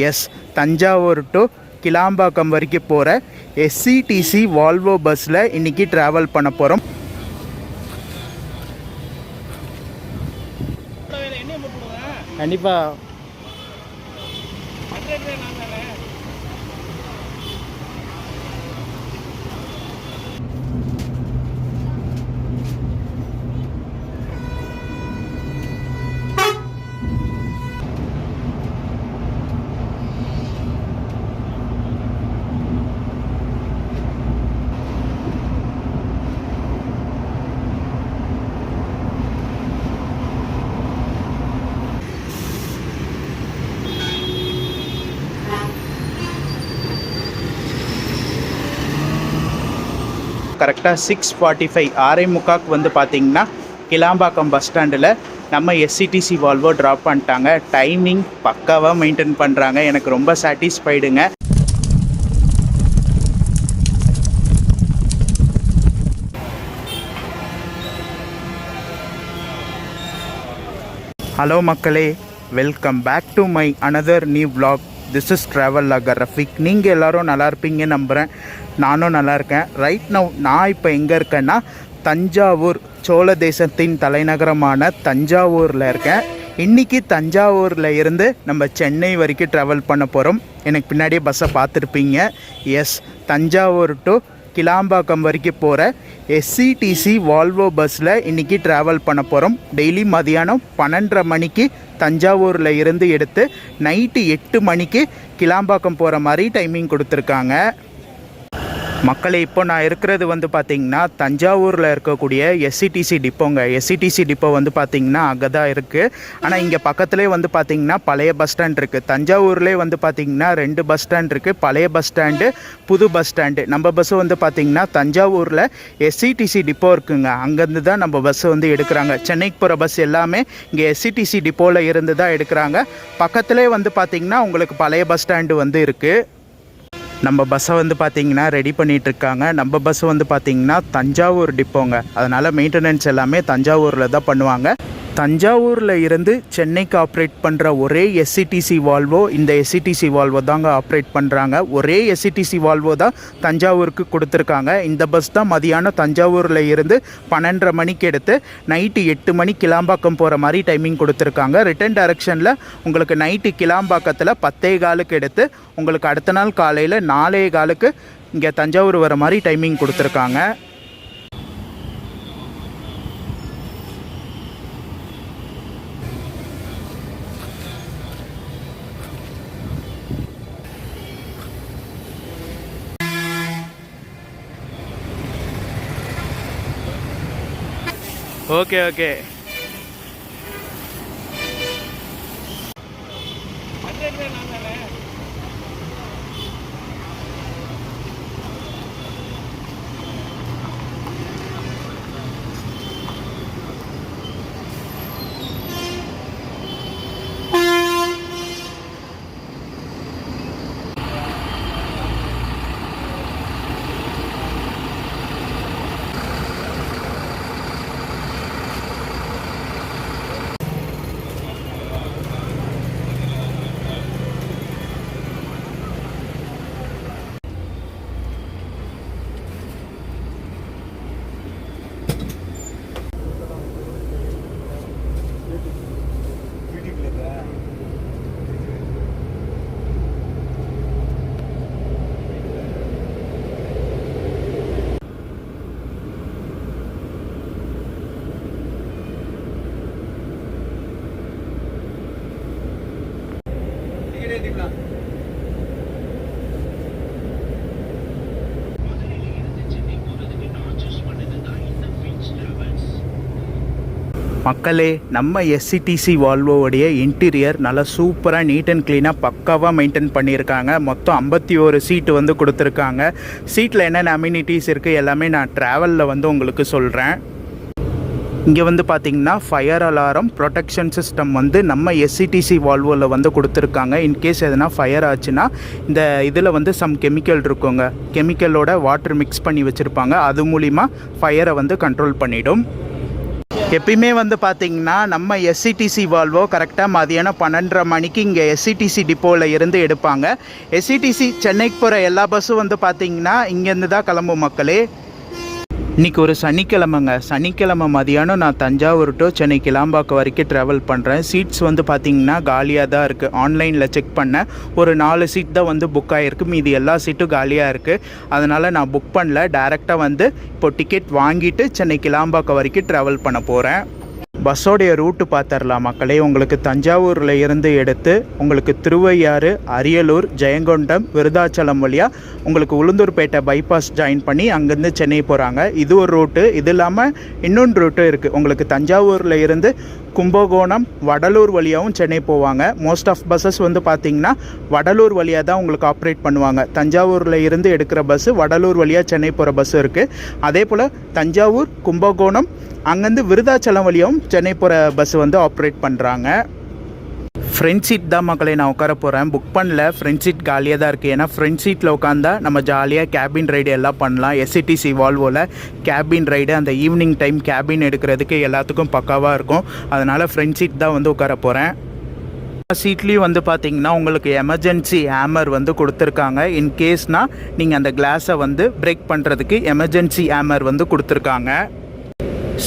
S, Thanjavur to Kilambakkam வரைக்கும் போகிற SCTC Volvo பஸ்ஸில் இன்றைக்கி ட்ராவல் பண்ண போகிறோம். கண்டிப்பாக கரெக்டாக 6:45 6:45 வந்து பார்த்திங்கன்னா கிளாம்பாக்கம் பஸ் ஸ்டாண்டில் நம்ம எஸ்சிடிசி வால்வோ ட்ராப் பண்ணிட்டாங்க. டைமிங் பக்காவாக மெயின்டைன் பண்ணுறாங்க. எனக்கு ரொம்ப சாட்டிஸ்ஃபைடுங்க. ஹலோ மக்களே, welcome back to my another new vlog. This is travel logger Rafiq. நீங்கள் எல்லோரும் நல்லா இருப்பீங்க நம்புகிறேன். நானும் நல்லா இருக்கேன். ரைட் நவ் நான் இப்போ எங்கே இருக்கேன்னா தஞ்சாவூர், சோழ தேசத்தின் தலைநகரமான தஞ்சாவூரில் இருக்கேன். இன்றைக்கி தஞ்சாவூரில் இருந்து நம்ம சென்னை வரைக்கும் ட்ராவல் பண்ண போகிறோம். எனக்கு பின்னாடியே பஸ்ஸை பார்த்துருப்பீங்க. எஸ், தஞ்சாவூர் டு கிளாம்பாக்கம் வரைக்கும் போகிற எஸ்சிடிசி வால்வோ பஸ்ஸில் இன்றைக்கி ட்ராவல் பண்ண போகிறோம். டெய்லி மதியானம் 12:30 மணிக்கு தஞ்சாவூரில் இருந்து எடுத்து நைட்டு 8 மணிக்கு கிளாம்பாக்கம் போகிற மாதிரி டைமிங் கொடுத்துருக்காங்க. மக்களே, இப்போ நான் இருக்கிறது வந்து பார்த்திங்கன்னா தஞ்சாவூரில் இருக்கக்கூடிய எஸ்சிடிசி டிப்போங்க. எஸ்சிடிசி டிப்போ வந்து பார்த்திங்கன்னா அங்கே தான் இருக்குது. ஆனால் இங்கே பக்கத்துலேயே வந்து பார்த்திங்கன்னா பழைய பஸ் ஸ்டாண்ட் இருக்குது. தஞ்சாவூர்லேயே வந்து பார்த்திங்கன்னா 2 பஸ் ஸ்டாண்ட் இருக்குது. பழைய பஸ் ஸ்டாண்டு, புது பஸ் ஸ்டாண்டு. நம்ம பஸ்ஸு வந்து பார்த்திங்கன்னா தஞ்சாவூரில் எஸ்சிடிசி டிப்போ இருக்குங்க. அங்கேருந்து தான் நம்ம பஸ்ஸு வந்து எடுக்கிறாங்க. சென்னைக்கு போகிற பஸ் எல்லாமே இங்கே எஸ்சிடிசி டிப்போவில் இருந்து தான் எடுக்கிறாங்க. பக்கத்துலேயே வந்து பார்த்திங்கன்னா உங்களுக்கு பழைய பஸ் ஸ்டாண்டு வந்து இருக்குது. நம்ம பஸ்ஸை வந்து பார்த்திங்கன்னா ரெடி பண்ணிகிட்ருக்காங்க. நம்ம பஸ்ஸு வந்து பார்த்திங்கன்னா தஞ்சாவூர் டிப்போங்க. அதனால் மெயின்டெனன்ஸ் எல்லாமே தஞ்சாவூரில் தான் பண்ணுவாங்க. தஞ்சாவூரில் இருந்து சென்னைக்கு ஆப்ரேட் பண்ணுற ஒரே எஸ்சிடிசி வால்வோ இந்த எஸ்சிடிசி வால்வோ தாங்க ஆப்ரேட் பண்ணுறாங்க. ஒரே எஸ்சிடிசி வால்வோ தான் தஞ்சாவூருக்கு கொடுத்துருக்காங்க. இந்த பஸ் தான் மதியானம் தஞ்சாவூரில் இருந்து 12:30 மணிக்கு எடுத்து நைட்டு 8 மணி கிளாம்பாக்கம் போகிற மாதிரி டைமிங் கொடுத்துருக்காங்க. ரிட்டன் டைரக்ஷனில் உங்களுக்கு நைட்டு கிளாம்பாக்கத்தில் 10:15 எடுத்து உங்களுக்கு அடுத்த நாள் காலையில் 4:15 இங்கே தஞ்சாவூர் வர மாதிரி டைமிங் கொடுத்துருக்காங்க. ஓகே மக்களே, நம்ம எஸ்சிடிசி வால்வோவுடைய இன்டீரியர் நல்லா சூப்பராக நீட் அண்ட் க்ளீனாக பக்காவாக மெயின்டைன் பண்ணியிருக்காங்க. மொத்தம் 51 சீட்டு வந்து கொடுத்துருக்காங்க. சீட்டில் என்னென்ன அம்யூனிட்டிஸ் இருக்குது எல்லாமே நான் ட்ராவலில் வந்து உங்களுக்கு சொல்கிறேன். இங்கே வந்து பார்த்திங்கன்னா ஃபயர் அலாரம் ப்ரொடெக்ஷன் சிஸ்டம் வந்து நம்ம எஸ்சிடிசி வால்வோவில் வந்து கொடுத்துருக்காங்க. இன்கேஸ் எதனா ஃபயர் ஆச்சுன்னா இந்த இதில் வந்து சம் கெமிக்கல் இருக்குங்க. கெமிக்கலோட வாட்டர் மிக்ஸ் பண்ணி வச்சுருப்பாங்க. அது மூலிமா ஃபயரை வந்து கண்ட்ரோல் பண்ணிடும். எப்பயுமே வந்து பார்த்திங்கன்னா நம்ம எஸ்சிடிசி வால்வோ கரெக்டாக மதியானம் 12:30 மணிக்கு இங்கே எஸ்சிடிசி டிப்போவில் இருந்து எடுப்பாங்க. எஸ்சிடிசி சென்னைக்கு போகிற எல்லா பஸ்ஸும் வந்து பார்த்திங்கன்னா இங்கேருந்து தான் கிளம்பும் மக்களே. இன்றைக்கி ஒரு சனிக்கிழமை மதியானம் நான் தஞ்சாவூர் டு சென்னை கிளாம்பாக்கம் வரைக்கும் ட்ராவல் பண்ணுறேன். சீட்ஸ் வந்து பார்த்திங்கன்னா காலியாக தான் இருக்குது. ஆன்லைனில் செக் பண்ணேன், ஒரு 4 சீட் தான் வந்து புக் ஆகிருக்கு, மீதி எல்லா சீட்டும் காலியாக இருக்குது. அதனால் நான் புக் பண்ணல, டைரெக்டாக வந்து இப்போ டிக்கெட் வாங்கிட்டு சென்னை கிளாம்பாக்கம் வரைக்கும் ட்ராவல் பண்ண போகிறேன். பஸ்ஸோடைய ரூட்டு பார்த்துடலாம் மக்களே. உங்களுக்கு தஞ்சாவூரில் இருந்து எடுத்து உங்களுக்கு திருவையாறு, அரியலூர், ஜெயங்கொண்டம், விருதாச்சலம் வழியாக உங்களுக்கு உளுந்தூர்பேட்டை பைபாஸ் ஜாயின் பண்ணி அங்கேருந்து சென்னை போகிறாங்க. இது ஒரு ரூட்டு. இது இல்லாமல் இன்னொன்று ரூட்டு இருக்குது. உங்களுக்கு தஞ்சாவூரில் இருந்து கும்பகோணம், வடலூர் வழியாகவும் சென்னை போவாங்க. மோஸ்ட் ஆஃப் பஸ்ஸஸ் வந்து பார்த்திங்கன்னா வடலூர் வழியாக தான் உங்களுக்கு ஆப்ரேட் பண்ணுவாங்க. தஞ்சாவூரில் இருந்து எடுக்கிற பஸ்ஸு வடலூர் வழியாக சென்னை போகிற பஸ்ஸு இருக்குது. அதே போல் தஞ்சாவூர், கும்பகோணம், அங்கேருந்து விருதாச்சலம் வழியாகவும் சென்னை போகிற பஸ்ஸு வந்து ஆப்ரேட் பண்ணுறாங்க. ஃப்ரண்ட் சீட் தான் மக்களை நான் உட்கார போகிறேன். புக் பண்ணல, ஃப்ரண்ட் சீட் காலியாக தான் இருக்குது. ஏன்னா ஃப்ரண்ட் சீட்டில் உட்காந்தா நம்ம ஜாலியாக கேபின் ரைடு எல்லாம் பண்ணலாம். எஸ்சிடிசி வால்வோவில் கேபின் ரைடு அந்த ஈவினிங் டைம் கேபின் எடுக்கிறதுக்கு எல்லாத்துக்கும் பக்காவாக இருக்கும். அதனால் ஃப்ரண்ட் சீட் தான் வந்து உட்கார போகிறேன். சீட்லேயும் வந்து பார்த்திங்கன்னா உங்களுக்கு எமர்ஜென்சி ஹேமர் வந்து கொடுத்துருக்காங்க. இன்கேஸ்னால் நீங்கள் அந்த கிளாஸை வந்து பிரேக் பண்ணுறதுக்கு எமர்ஜென்சி ஹேமர் வந்து கொடுத்துருக்காங்க.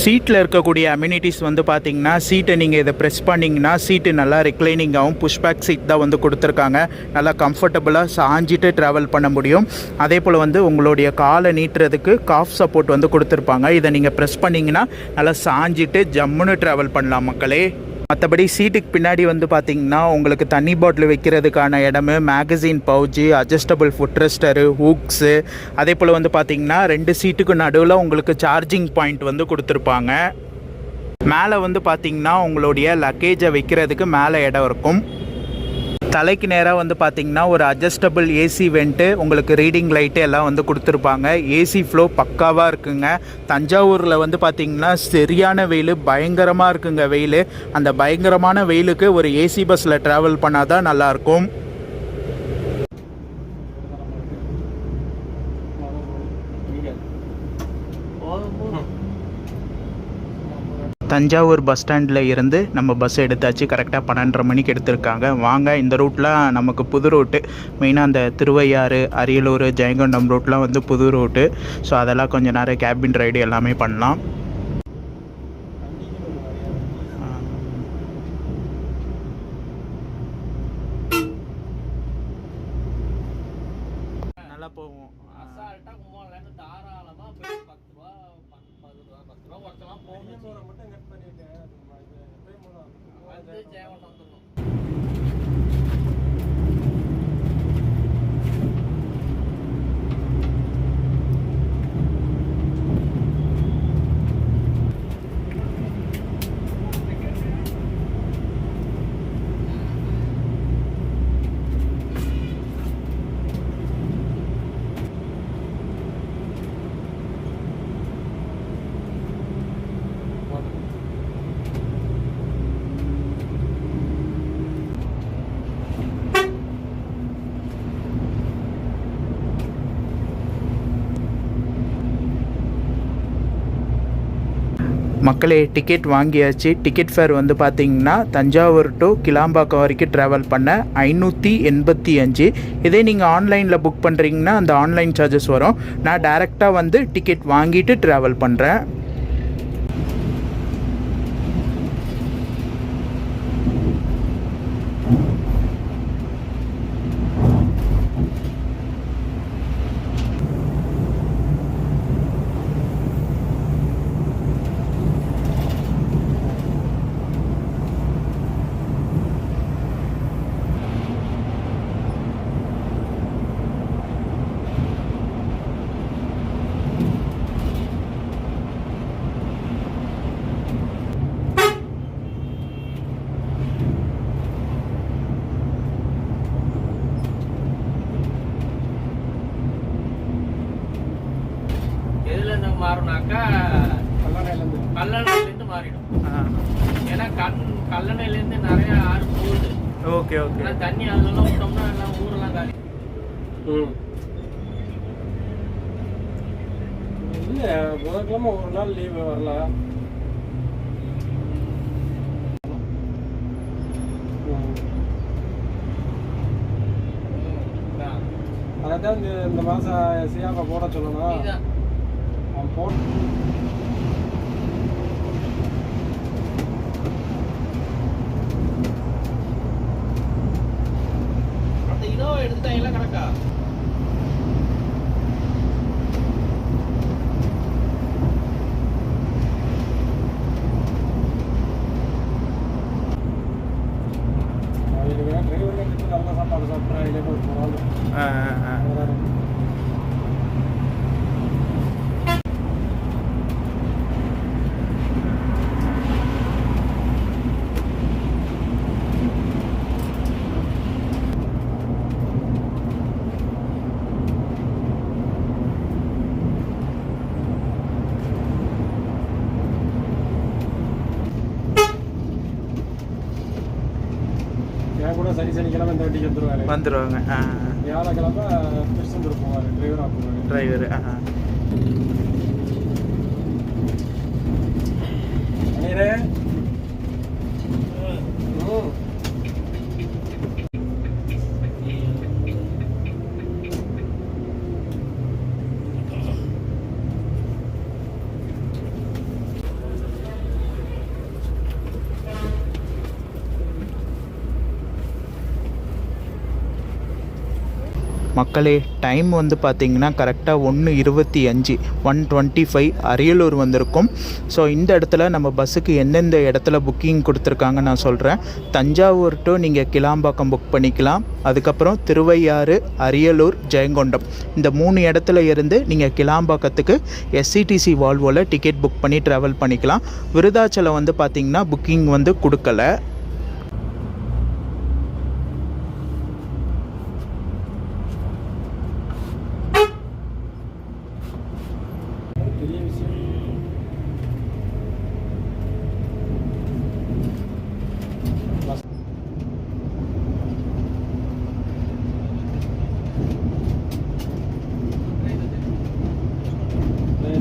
சீட்டில் இருக்கக்கூடிய அம்யூனிட்டிஸ் வந்து பார்த்திங்கன்னா சீட்டை நீங்கள் இதை ப்ரெஸ் பண்ணிங்கன்னா சீட்டு நல்லா ரிக்ளைனிங்காகவும் புஷ்பேக் சீட் தான் வந்து கொடுத்துருக்காங்க. நல்லா கம்ஃபர்டபுளாக சாஞ்சிட்டு ட்ராவல் பண்ண முடியும். அதே போல் வந்து உங்களுடைய காலை நீட்டுறதுக்கு காஃப் சப்போர்ட் வந்து கொடுத்துருப்பாங்க. இதை நீங்கள் ப்ரெஸ் பண்ணிங்கன்னா நல்லா சாஞ்சிட்டு ஜம்முன்னு ட்ராவல் பண்ணலாம் மக்களே. மற்றபடி சீட்டுக்கு பின்னாடி வந்து பார்த்திங்கன்னா உங்களுக்கு தண்ணி பாட்டில் வைக்கிறதுக்கான இடமு, மேகசின் பவுச்சு, அட்ஜஸ்டபிள் ஃபுட் ரெஸ்டரு, ஹூக்ஸு, அதே போல் வந்து பார்த்திங்கன்னா 2 சீட்டுக்கு நடுவில் உங்களுக்கு சார்ஜிங் பாயிண்ட் வந்து கொடுத்துருப்பாங்க. மேலே வந்து பார்த்திங்கன்னா உங்களுடைய லக்கேஜை வைக்கிறதுக்கு மேலே இடம் இருக்கும். தலைக்கு நேராக வந்து பார்த்திங்கன்னா ஒரு அட்ஜஸ்டபிள் ஏசி வெண்ட்டு, உங்களுக்கு ரீடிங் லைட்டு எல்லாம் வந்து கொடுத்துருப்பாங்க. ஏசி ஃப்ளோ பக்காவாக இருக்குங்க. தஞ்சாவூரில் வந்து பார்த்திங்கன்னா சரியான வெயில், பயங்கரமாக இருக்குங்க வெயில். அந்த பயங்கரமான வெயிலுக்கு ஒரு ஏசி பஸ்ஸில் ட்ராவல் பண்ணால் தான் நல்லாயிருக்கும். தஞ்சாவூர் பஸ் ஸ்டாண்டில் இருந்து நம்ம பஸ் எடுத்தாச்சு. கரெக்டாக 12:30 மணிக்கு எடுத்திருக்காங்க. வாங்க, இந்த ரூட்லாம் நமக்கு புது ரூட்டு. மெயினாக அந்த திருவையாறு, அரியலூர், ஜெயங்கொண்டம் ரூட்லாம் வந்து புது ரூட்டு. ஸோ அதெல்லாம் கொஞ்சம் நேரம் கேபின் ரைடு எல்லாமே பண்ணலாம். நல்லா போவோம். மக்களே, டிக்கெட் வாங்கியாச்சு. டிக்கெட் ஃபேர் வந்து பார்த்திங்கன்னா தஞ்சாவூர் டு கிளாம்பாக்கம் வரைக்கும் ட்ராவல் பண்ண 585. இதே நீங்கள் ஆன்லைனில் புக் பண்ணுறீங்கன்னா அந்த ஆன்லைன் சார்ஜஸ் வரும். நான் டைரெக்டாக வந்து டிக்கெட் வாங்கிட்டு ட்ராவல் பண்ணுறேன். மாறினாக்கா கல்லணையிலேருந்து மாறிடும். ஏன்னா கல்லணையிலேருந்து நிறைய ஆறு போகுது. Okay okay. தண்ணி அதெல்லாம் விட்டோம்னா எல்லாம் ஊரெல்லாம் காலி. இல்லை, புதன்கிழமை ஒரு நாள் லீவு வரலாம். அதான் இந்த மாதம் சியாவை போட சொல்லணும். இதுதான். அவன் போட்டு அந்த இனோவா எடுத்துட்டாங்களா கணக்கா? டிரைவர் நல்ல சாப்பாடு சாப்பிட்றேன். இல்லை ஒரு நாள் கூட சனிக்கிழமை இந்த வண்டிக்கு வந்துடுவாங்க. வியாழக்கிழமை திருச்செந்தூர் போவார் டிரைவர் ஆகுவார். டிரைவர் மக்களே டைம் வந்து பார்த்திங்கன்னா கரெக்டாக 1:25 1:25 அரியலூர் வந்திருக்கும். ஸோ இந்த இடத்துல நம்ம பஸ்ஸுக்கு எந்தெந்த இடத்துல புக்கிங் கொடுத்துருக்காங்க நான் சொல்கிறேன். தஞ்சாவூர் டு நீங்கள் கிளாம்பாக்கம் புக் பண்ணிக்கலாம். அதுக்கப்புறம் திருவையாறு, அரியலூர், ஜெயங்கொண்டம் இந்த 3 இடத்துல இருந்து நீங்கள் கிளாம்பாக்கத்துக்கு எஸ்சிடிசி வால்வோவில் டிக்கெட் புக் பண்ணி ட்ராவல் பண்ணிக்கலாம். விருதாச்சலம் வந்து பார்த்திங்கன்னா புக்கிங் வந்து கொடுக்கல. பெரிய விஷயம்.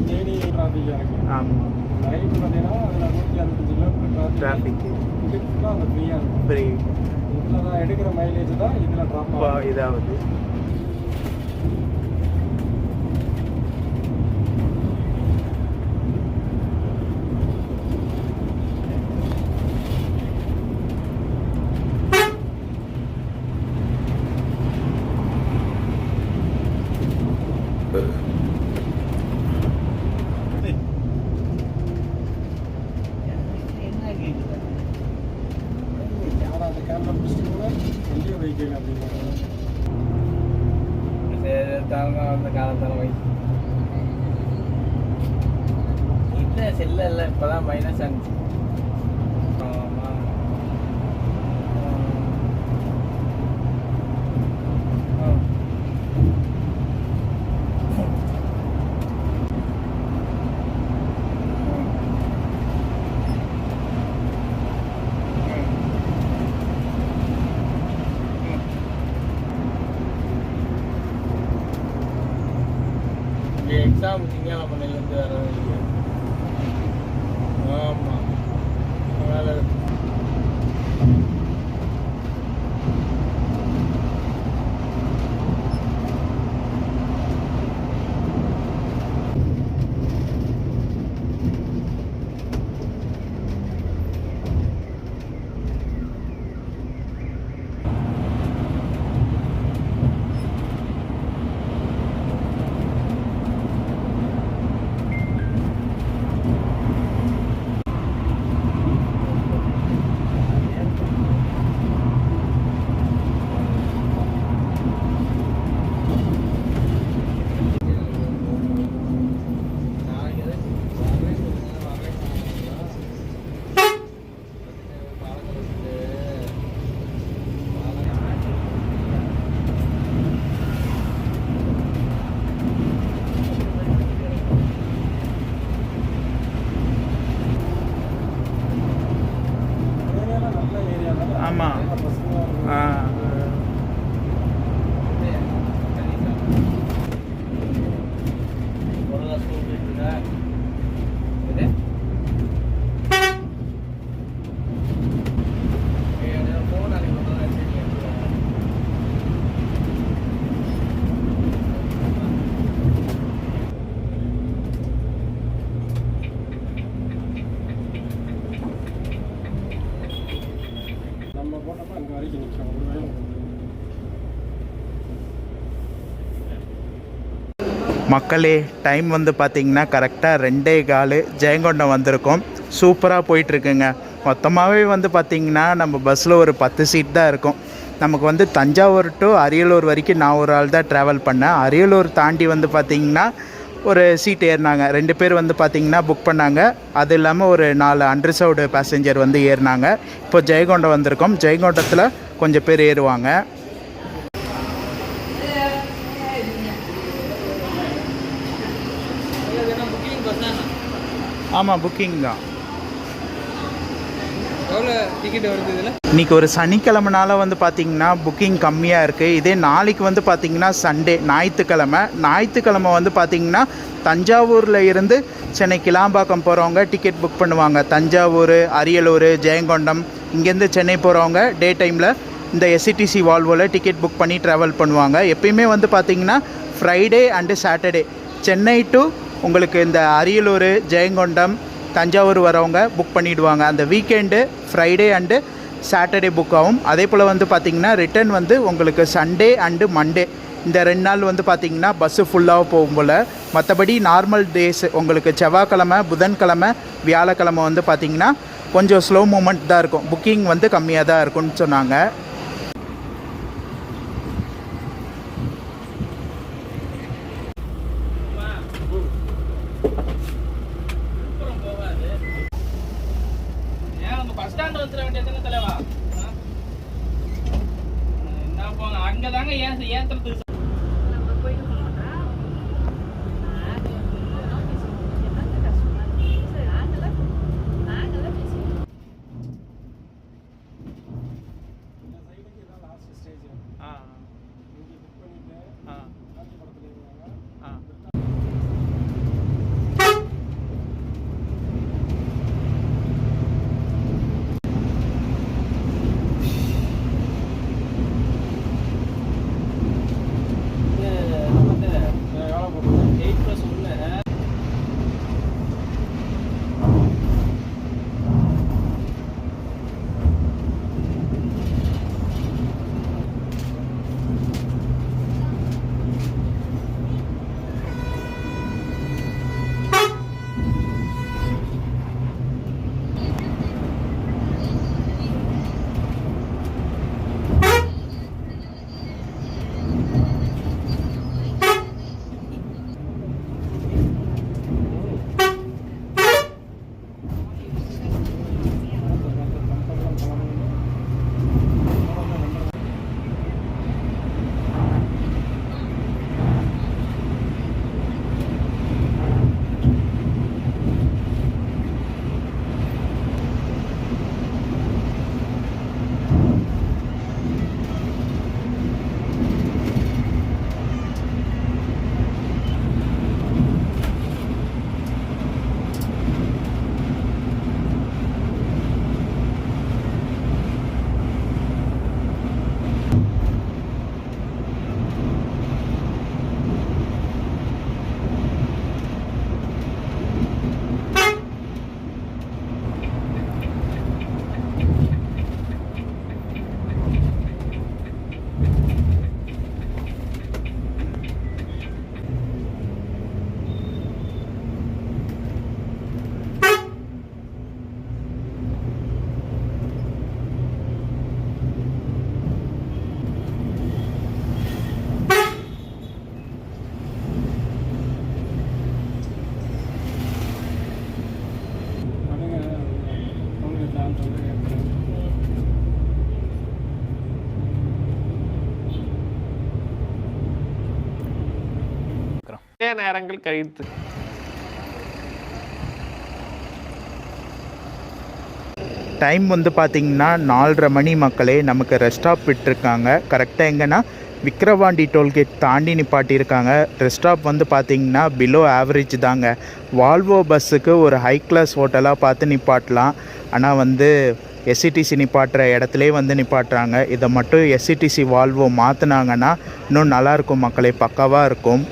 தேனி டிராஃபிக்காக இருக்குது. ஆமாம், நைட்டு பார்த்தீங்கன்னா அதில் 165 கிலோமீட்டர் டிராஃபிக் இதுக்கு ஃபுல்லாக அந்த ஃப்ரீயாக இருக்கும். ஃப்ரீ இதில் தான் எடுக்கிற மைலேஜ் தான் இதில் ட்ராப் ஆகும். இதாவது அந்த கேமரா பிடிச்சிட்டு கூட எங்கேயோ வைக்கல அப்படிங்கிறாங்க. அந்த காலத்தால வயசு இல்லை செல்ல இல்லை இப்போதான் மைனஸ் ஆனிச்சு. எக்ஸாம் திங்கக்கிழமையிலேருந்து வர ஆமாம் அதனால் மக்களே டைம் வந்து பார்த்திங்கன்னா கரெக்டாக 2:15 ஜெயங்கொண்டம் வந்திருக்கோம். சூப்பராக போயிட்டுருக்குங்க. மொத்தமாகவே வந்து பார்த்திங்கன்னா நம்ம பஸ்ஸில் ஒரு 10 சீட் தான் இருக்கும். நமக்கு வந்து தஞ்சாவூர் டு அரியலூர் வரைக்கும் நான் ஒரு ஆள் தான் ட்ராவல் பண்ணேன். அரியலூர் தாண்டி வந்து பார்த்திங்கன்னா ஒரு சீட் ஏறினாங்க. 2 பேர் வந்து பார்த்திங்கன்னா புக் பண்ணாங்க. அது இல்லாமல் ஒரு 4 அன்ரிசர்வ்டு பேசஞ்சர் வந்து ஏறினாங்க. இப்போ ஜெயங்கொண்டம் வந்திருக்கோம். ஜெயங்கொண்டத்தில் கொஞ்சம் பேர் ஏறுவாங்க. ஆமாம், புக்கிங் தான். எவ்வளோ டிக்கெட் வருது இதில்? இன்றைக்கி ஒரு சனிக்கிழமைனால வந்து பார்த்திங்கன்னா புக்கிங் கம்மியாக இருக்குது. இதே நாளைக்கு வந்து பார்த்திங்கன்னா சண்டே, ஞாயிற்றுக்கிழமை வந்து பார்த்திங்கன்னா தஞ்சாவூரில் இருந்து சென்னை கிளாம்பாக்கம் போகிறவங்க டிக்கெட் புக் பண்ணுவாங்க. தஞ்சாவூர், அரியலூர், ஜெயங்கொண்டம் இங்கேருந்து சென்னை போகிறவங்க டே டைமில் இந்த எஸ்சிடிசி வால்வோவில் டிக்கெட் புக் பண்ணி ட்ராவல் பண்ணுவாங்க. எப்பயுமே வந்து பார்த்திங்கன்னா Friday and Saturday Chennai to உங்களுக்கு இந்த அரியலூர், ஜெயங்கொண்டம், தஞ்சாவூர் வரவங்க புக் பண்ணிவிடுவாங்க. அந்த weekend Friday and Saturday book ஆகும். அதே போல் வந்து பார்த்திங்கன்னா ரிட்டர்ன் வந்து உங்களுக்கு சண்டே அண்டு மண்டே இந்த 2 நாள் வந்து பார்த்திங்கன்னா பஸ்ஸு ஃபுல்லாக போகும் போல். மற்றபடி நார்மல் டேஸ் உங்களுக்கு செவ்வாய்க்கிழமை, புதன்கிழமை, வியாழக்கிழமை வந்து பார்த்திங்கன்னா கொஞ்சம் ஸ்லோ மூமெண்ட் தான் இருக்கும். புக்கிங் வந்து கம்மியாக தான் இருக்கும்னு சொன்னாங்க. பஸ் ஸ்டாண்ட் வந்துட வேண்டியதுன்னு தலைவா. என்ன போங்க அங்கதாங்க ஏத்துறது. நேரங்கள் கழித்து டைம் வந்து பார்த்திங்கன்னா 4:30 மணி மக்களே. நமக்கு ரெஸ்ட் ஸ்டாப் விட்டுருக்காங்க. கரெக்டாக எங்கன்னா விக்கிரவாண்டி டோல்கேட் தாண்டி நிப்பாட்டியிருக்காங்க. ரெஸ்ட் ஸ்டாப் வந்து பார்த்திங்கன்னா பிலோ ஆவரேஜ் தாங்க. வால்வோ பஸ்ஸுக்கு ஒரு ஹை கிளாஸ் ஹோட்டலாக பார்த்து நிப்பாட்டலாம். ஆனால் வந்து எஸ்சிடிசி நிப்பாட்டுற இடத்துலே வந்து நிப்பாட்டுறாங்க. இதை மட்டும் எஸ்சிடிசி வால்வோ மாற்றினாங்கன்னா இன்னும் நல்லாயிருக்கும் மக்களே, பக்காவாக இருக்கும்.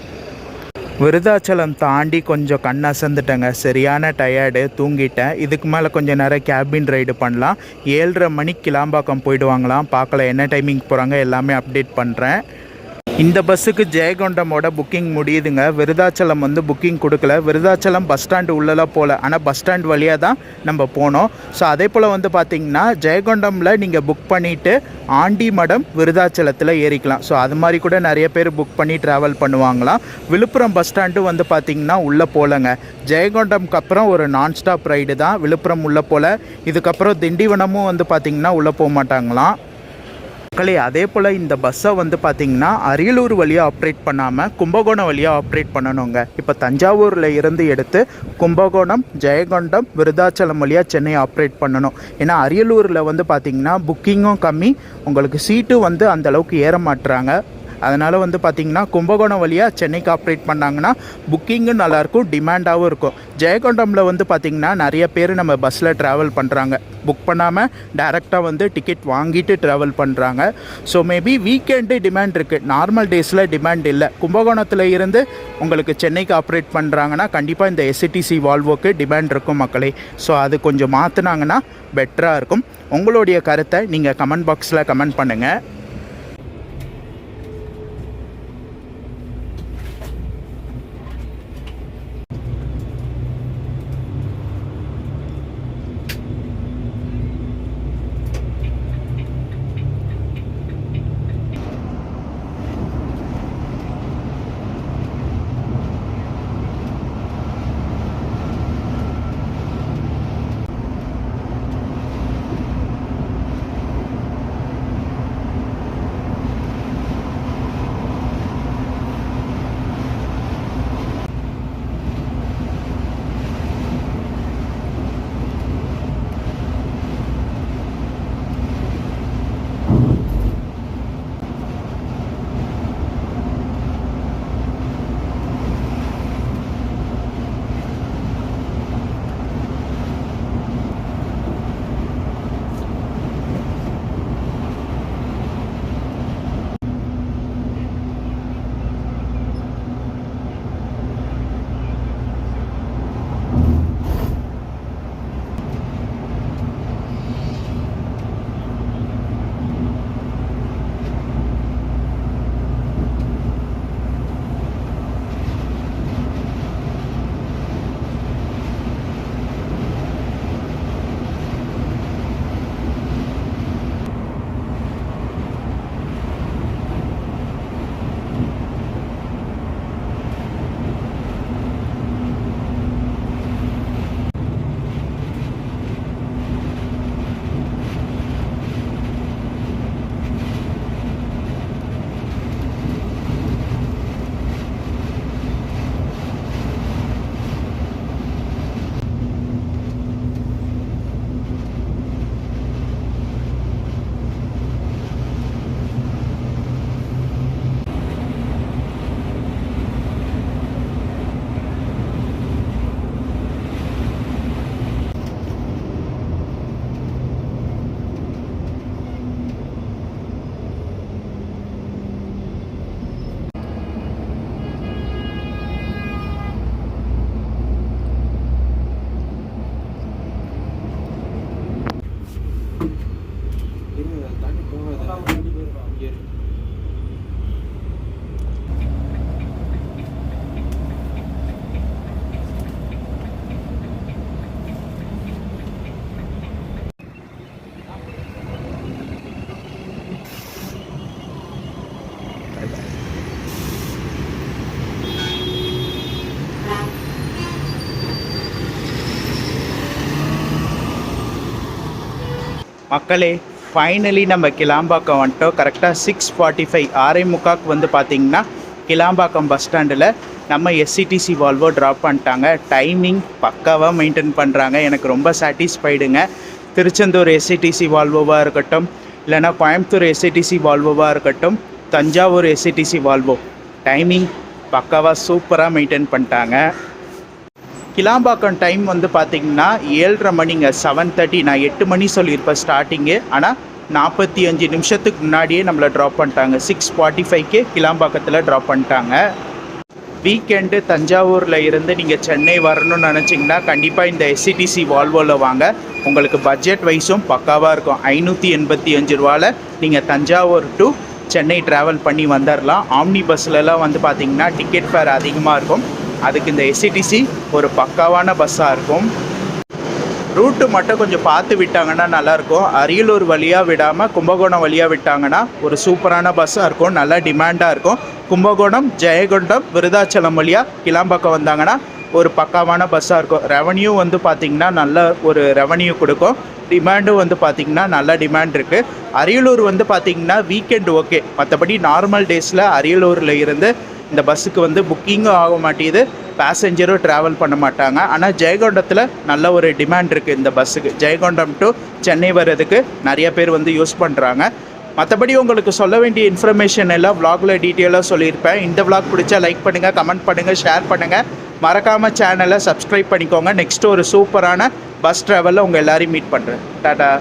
விருதாச்சலம் தாண்டி கொஞ்சம் கண் அசந்துட்டேங்க. சரியான டயர்டு, தூங்கிட்டேன். இதுக்கு மேலே கொஞ்சம் நேரம் கேபின் ரைடு பண்ணலாம். 7:30 மணிக்கு கிளாம்பாக்கம் போயிடுவாங்களாம். பார்க்கல என்ன டைமிங் போகிறாங்க, எல்லாமே அப்டேட் பண்ணுறேன். இந்த பஸ்ஸுக்கு ஜெயங்கொண்டமோட புக்கிங் முடியுதுங்க. விருதாச்சலம் வந்து புக்கிங் கொடுக்கல. விருதாச்சலம் பஸ் ஸ்டாண்டு உள்ளலாம் போகல, ஆனால் பஸ் ஸ்டாண்ட் வழியாக தான் நம்ம போனோம். ஸோ அதே போல் வந்து பார்த்திங்கன்னா ஜெயங்கொண்டமில் நீங்கள் புக் பண்ணிவிட்டு ஆண்டிமடம் விருதாச்சலத்தில் ஏறிக்கலாம். ஸோ அது மாதிரி கூட நிறைய பேர் புக் பண்ணி ட்ராவல் பண்ணுவாங்களாம். விழுப்புரம் பஸ் ஸ்டாண்டு வந்து பார்த்திங்கன்னா உள்ளே போகலங்க. ஜெயங்கொண்டம்க்கு அப்புறம் ஒரு நான் ஸ்டாப் ரைடு தான், விழுப்புரம் உள்ளே போகல. இதுக்கப்புறம் திண்டிவனமும் வந்து பார்த்திங்கன்னா உள்ளே போக மாட்டாங்களாம். அதே போல் இந்த பஸ்ஸை வந்து பார்த்திங்கன்னா அரியலூர் வழியாக ஆப்ரேட் பண்ணாமல் கும்பகோணம் வழியாக ஆப்ரேட் பண்ணணுங்க. இப்போ தஞ்சாவூரில் இருந்து எடுத்து கும்பகோணம், ஜெயங்கொண்டம், விருதாச்சலம் வழியாக சென்னை ஆப்ரேட் பண்ணணும். ஏன்னா அரியலூரில் வந்து பார்த்திங்கன்னா புக்கிங்கும் கம்மி, உங்களுக்கு சீட்டும் வந்து அந்தளவுக்கு ஏற மாட்டுறாங்க. அதனால் வந்து பார்த்திங்கன்னா கும்பகோணம் வழியாக சென்னைக்கு ஆப்ரேட் பண்ணாங்கன்னா புக்கிங்கும் நல்லாயிருக்கும், டிமாண்டாகவும் இருக்கும். ஜெயங்கொண்டமில் வந்து பார்த்திங்கன்னா நிறைய பேர் நம்ம பஸ்ஸில் ட்ராவல் பண்ணுறாங்க, புக் பண்ணாமல் டைரெக்டாக வந்து டிக்கெட் வாங்கிட்டு ட்ராவல் பண்ணுறாங்க. ஸோ மேபி வீக்கெண்டு டிமாண்ட் இருக்குது, நார்மல் டேஸில் டிமாண்ட் இல்லை. கும்பகோணத்தில் இருந்து உங்களுக்கு சென்னைக்கு ஆப்ரேட் பண்ணுறாங்கன்னா கண்டிப்பாக இந்த எஸ்சிடிசி வால்வோக்கு டிமாண்ட் இருக்கும் மக்களே. ஸோ அது கொஞ்சம் மாற்றினாங்கன்னா பெட்டராக இருக்கும். உங்களுடைய கருத்தை நீங்கள் கமெண்ட் பாக்ஸில் கமெண்ட் பண்ணுங்கள். மக்களே, ஃபைனலி நம்ம கிளாம்பாக்கம் வந்துட்டோம். கரெக்டாக 6:45 6:45 வந்து பார்த்திங்கன்னா கிளாம்பாக்கம் பஸ் ஸ்டாண்டில் நம்ம எஸ்சிடிசி வால்வோ ட்ராப் பண்ணிட்டாங்க. டைமிங் பக்காவாக மெயின்டைன் பண்ணுறாங்க, எனக்கு ரொம்ப சாட்டிஸ்ஃபைடுங்க. திருச்செந்தூர் எஸ்சிடிசி வால்வோவாக இருக்கட்டும், இல்லைனா கோயம்புத்தூர் எஸ்சிடிசி வால்வோவாக இருக்கட்டும், தஞ்சாவூர் எஸ்சிடிசி வால்வோ டைமிங் பக்காவாக சூப்பராக மெயின்டைன் பண்ணிட்டாங்க. கிளாம்பாக்கம் டைம் வந்து பார்த்திங்கன்னா 7:30 மணிங்க, 7:30. நான் 8 மணி சொல்லியிருப்பேன் ஸ்டார்டிங்கு, ஆனால் 45 நிமிஷத்துக்கு முன்னாடியே நம்மளை ட்ராப் பண்ணிட்டாங்க. 6:45க்கு கிளாம்பாக்கத்தில் ட்ராப் பண்ணிட்டாங்க. வீக்கெண்டு தஞ்சாவூரில் இருந்து நீங்கள் சென்னை வரணும்னு நினச்சிங்கன்னா கண்டிப்பாக இந்த எஸ்சிடிசி வால்வோவில் வாங்க. உங்களுக்கு பட்ஜெட் வைஸும் பக்காவாக இருக்கும். 585 ரூபாவில் நீங்கள் தஞ்சாவூர் டு சென்னை ட்ராவல் பண்ணி வந்துடலாம். ஆம்னி பஸ்லலாம் வந்து பார்த்திங்கன்னா டிக்கெட் ஃபேர் அதிகமாக இருக்கும். அதுக்கு இந்த எஸ்சிடிசி ஒரு பக்காவான பஸ்ஸாக இருக்கும். ரூட்டு மட்டும் கொஞ்சம் பார்த்து விட்டாங்கன்னா நல்லாயிருக்கும். அரியலூர் வழியாக விடாமல் கும்பகோணம் வழியாக விட்டாங்கன்னா ஒரு சூப்பரான பஸ்ஸாக இருக்கும், நல்லா டிமாண்டாக இருக்கும். கும்பகோணம், ஜெயங்கொண்டம், விருதாச்சலம் வழியாக கிளாம்பாக்கம் வந்தாங்கன்னா ஒரு பக்காவான பஸ்ஸாக இருக்கும். ரெவன்யூ வந்து பார்த்திங்கன்னா நல்ல ஒரு ரெவன்யூ கொடுக்கும். டிமாண்டும் வந்து பார்த்திங்கன்னா நல்ல டிமாண்ட் இருக்குது. அரியலூர் வந்து பார்த்திங்கன்னா வீக்கெண்ட் ஓகே, மற்றபடி நார்மல் டேஸில் அரியலூரில் இருந்து இந்த பஸ்ஸுக்கு வந்து புக்கிங்கும் ஆக மாட்டேங்குது, பேசஞ்சரும் ட்ராவல் பண்ண மாட்டாங்க. ஆனால் ஜெயங்கொண்டத்தில் நல்ல ஒரு டிமாண்ட் இருக்குது இந்த பஸ்ஸுக்கு. ஜெயங்கொண்டம் டு சென்னை வர்றதுக்கு நிறைய பேர் வந்து யூஸ் பண்ணுறாங்க. மற்றபடி உங்களுக்கு சொல்ல வேண்டிய இன்ஃபர்மேஷன் எல்லாம் vlogல டீட்டெயிலாக சொல்லியிருப்பேன். இந்த vlog பிடிச்சா லைக் பண்ணுங்கள், கமெண்ட் பண்ணுங்கள், ஷேர் பண்ணுங்கள். மறக்காமல் சேனலை சப்ஸ்கிரைப் பண்ணிக்கோங்க. நெக்ஸ்ட்டு ஒரு சூப்பரான பஸ் ட்ராவலில் உங்கள் எல்லாரையும் மீட் பண்ணுறேன். டாடா.